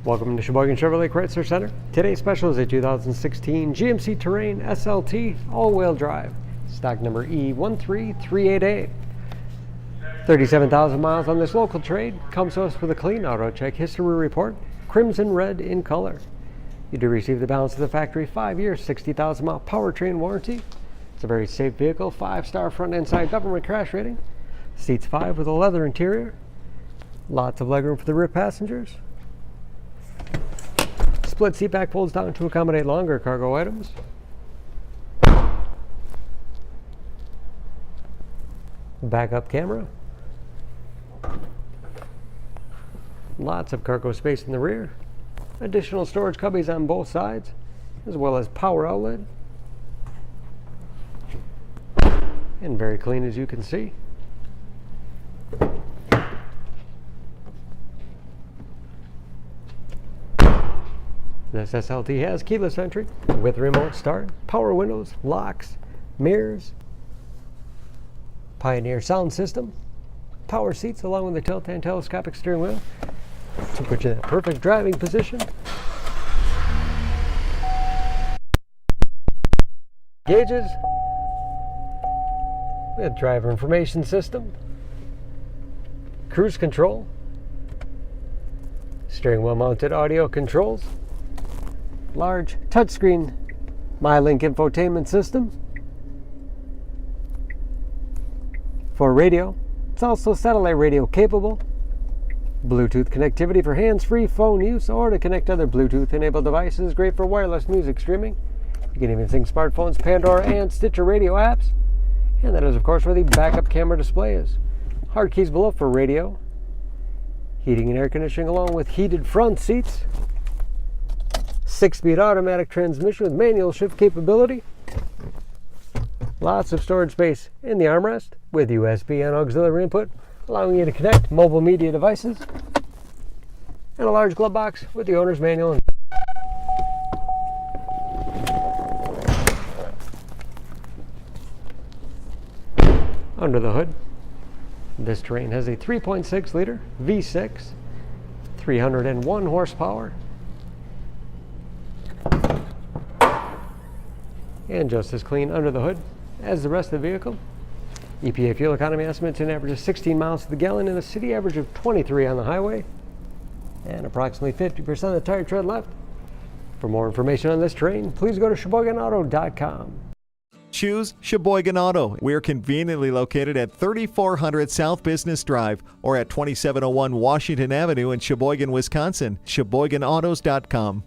Welcome to Sheboygan Chevrolet Chrysler Center. Today's special is a 2016 GMC Terrain SLT all-wheel drive, stock number E13388. 37,000 miles on this local trade. Comes to us with a clean auto check history report, crimson red in color. You do receive the balance of the factory 5-year, 60,000 mile powertrain warranty. It's a very safe vehicle, 5-star front and side government crash rating. Seats 5 with a leather interior. Lots of legroom for the rear passengers. Split seat back folds down to accommodate longer cargo items. Backup camera. Lots of cargo space in the rear. Additional storage cubbies on both sides, as well as power outlet. And very clean, as you can see. This SLT has keyless entry with remote start, power windows, locks, mirrors, Pioneer sound system, power seats along with the tilt and telescopic steering wheel to put you in that perfect driving position. Gauges with driver information system, cruise control, steering wheel mounted audio controls, large touchscreen MyLink infotainment system. For radio, it's also satellite radio capable. Bluetooth connectivity for hands-free phone use or to connect other Bluetooth-enabled devices. Great for wireless music streaming. You can even sync smartphones, Pandora, and Stitcher radio apps. And that is, of course, where the backup camera display is. Hard keys below for radio. Heating and air conditioning along with heated front seats. 6-speed automatic transmission with manual shift capability. Lots of storage space in the armrest with USB and auxiliary input, allowing you to connect mobile media devices. And a large glove box with the owner's manual. Under the hood, this Terrain has a 3.6 liter V6, 301 horsepower. And just as clean under the hood as the rest of the vehicle. EPA fuel economy estimates an average of 16 miles to the gallon and a city average of 23 on the highway. And approximately 50% of the tire tread left. For more information on this Terrain, please go to SheboyganAuto.com. Choose Sheboygan Auto. We're conveniently located at 3400 South Business Drive or at 2701 Washington Avenue in Sheboygan, Wisconsin. SheboyganAutos.com.